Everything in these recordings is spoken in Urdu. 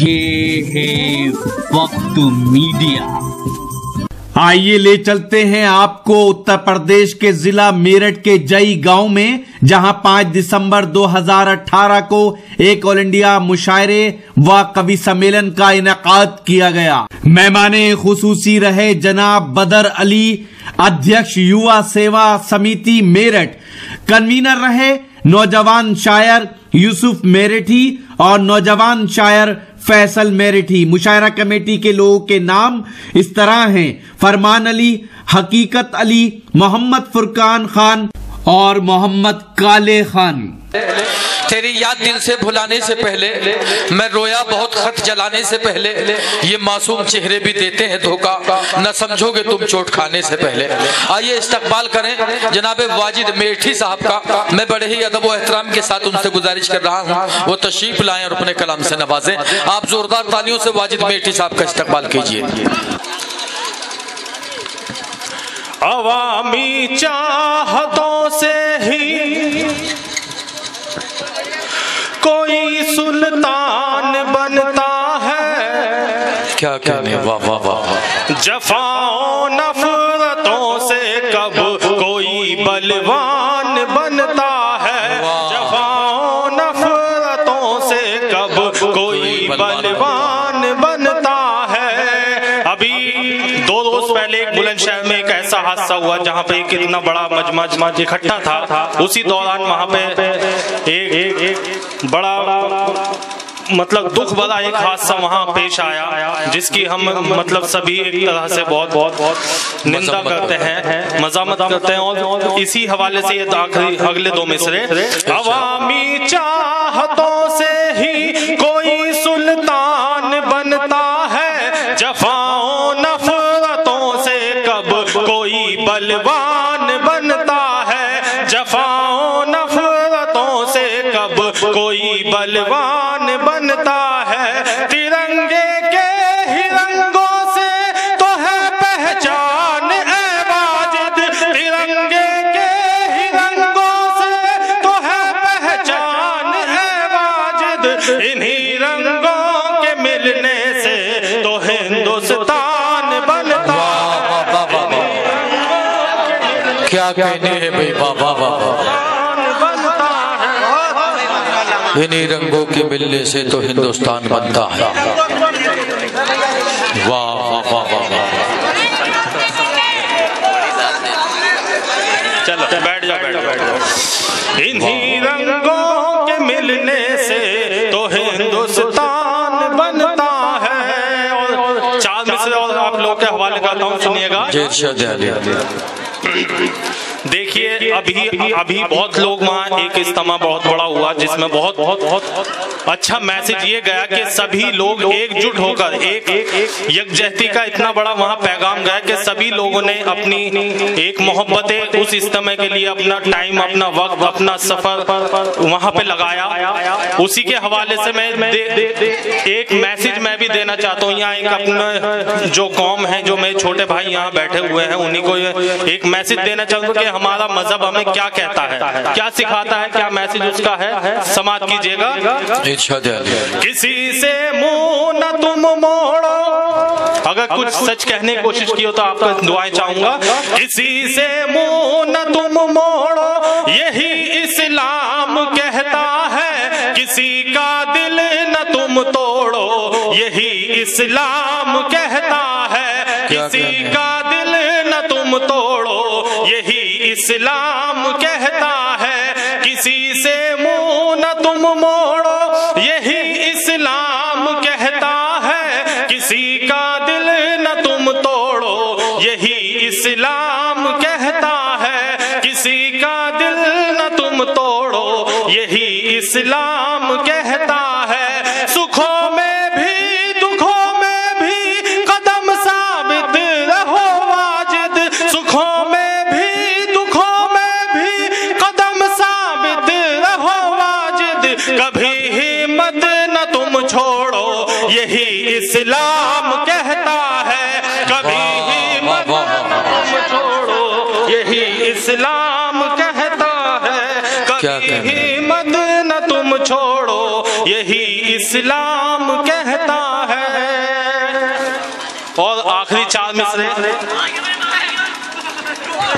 یہ ہے وقت میڈیا۔ آئیے لے چلتے ہیں آپ کو اتر پردیش کے ضلع میرٹھ کے جئی گاؤں میں، جہاں 5 دسمبر 2018 کو ایک آل انڈیا مشاعرے و کبھی سمیلن کا انعقاد کیا گیا۔ مہمان خصوصی رہے جناب بدر علی، ادھیکش یووا سیوا سمیتی میرٹھ۔ کنوینر رہے نوجوان شاعر یوسف میرٹھی اور نوجوان شاعر فیصل میرٹھی۔ مشاعرہ کمیٹی کے لوگوں کے نام اس طرح ہیں: فرمان علی، حقیقت علی، محمد فرقان خان اور محمد کالے خان۔ تیری یاد دل سے بھلانے سے پہلے، میں رویا بہت خط جلانے سے پہلے، یہ معصوم چہرے بھی دیتے ہیں دھوکا، نہ سمجھو گے تم چوٹ کھانے سے پہلے۔ آئیے استقبال کریں جناب واجد میرٹھی صاحب کا۔ میں بڑے ہی ادب و احترام کے ساتھ ان سے گزارش کر رہا ہوں وہ تشریف لائیں اور اپنے کلام سے نوازیں۔ آپ زوردار تالیوں سے واجد میرٹھی صاحب کا استقبال کیجیے۔ عوامی چاہتوں سے ہی کوئی سلطان بنتا ہے، کیا کہنے، واہ واہ واہ۔ جفاؤں نفرتوں سے کب کوئی بلوان بنتا ہے، جفاؤں نفرتوں سے کب کوئی بلوان بنتا ہے۔ ابھی 2 روز پہلے ایک بلند شہر میں ایک ایسا حادثہ ہوا جہاں پہ ایک اتنا بڑا مجمع اکٹھا تھا۔ اسی دوران وہاں پہ ایک بڑا دکھ بھرا ایک حادثہ وہاں پیش آیا، جس کی ہم سبھی ایک طرح سے بہت نندا کرتے ہیں، مذمت کرتے ہیں، اور اسی حوالے سے یہ اگلے 2 مصرے: عوامی چاہتوں سے ہی کوئی سلطان بنتا ہے، جفاؤں نفرتوں سے کب کوئی بلوان بنتا ہے، جفاؤں نفرتوں سے کب کوئی بلوان بنتا ہے۔ ترنگے کے ہی رنگوں سے تو ہے پہچان اے واجد، ترنگے کے ہی رنگوں سے تو ہے پہچان اے واجد، انہی رنگوں کے ملنے سے تو ہندوستان بنتا ہے۔ کیا کہنے ہیں بھئی، واہ واہ واہ۔ انہی رنگوں کے ملنے سے تو ہندوستان بنتا ہے، واہ واہ واہ واہ۔ چلو بیٹھ جاؤ۔ انہی رنگوں کے ملنے سے تو ہندوستان بنتا ہے۔ اور 4 مصرے اور آپ لوگ کے حوالے کرتا ہوں، سنیے گا۔ دیکھیے ابھی بہت لوگ وہاں ایک اجتماع بہت بڑا ہوا جس میں بہت اچھا میسج یہ گیا کہ سبھی لوگ ایک جٹ ہو کر ایک یکجہتی کا اتنا بڑا وہاں پیغام گیا کہ سبھی لوگوں نے اپنی ایک محبت اس اجتماع کے لیے اپنا ٹائم، اپنا وقت، اپنا سفر وہاں پہ لگایا۔ اسی کے حوالے سے میں ایک میسج میں بھی دینا چاہتا ہوں، یہاں ایک اپنا جو قوم ہے، جو میرے چھوٹے بھائی یہاں بیٹھے ہوئے ہیں، انہی کو ایک میسج دینا چاہتا ہوں کہ ہمارا مذہب ہمیں کیا کہتا ہے، کیا سکھاتا ہے، کیا میسج اس کا ہے، سماعت کیجئے گا۔ کسی سے منہ نہ تم موڑو، اگر کچھ سچ کہنے کی کوشش کی ہو تو آپ کو دعائیں چاہوں گا۔ کسی سے منہ نہ تم موڑو، یہی اسلام کہتا ہے، کسی کا دل نہ تم توڑو، یہی اسلام کہتا ہے، کسی کا دل نہ تم توڑو، یہی اسلام کہتا ہے، کسی سے منہ نہ تم موڑو، یہی اسلام کہتا ہے، کسی کا دل نہ تم توڑو، یہی اسلام کہتا ہے، کسی کا دل نہ تم توڑو، یہی اسلام کہتا ہے۔ سکھوں میں بھی دکھوں میں بھی قدم ثابت رہو واجد، سکھوں میں بھی دکھوں میں بھی قدم ثابت رہو واجد، کبھی ہمت نہ تم چھوڑو، یہی اسلام کہتا ہے، کبھی ہمت نہ تم چھوڑو، یہی اسلام کہتا ہے، کبھی ہمت نہ تم چھوڑو، یہی اسلام کہتا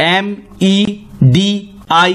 MEDIA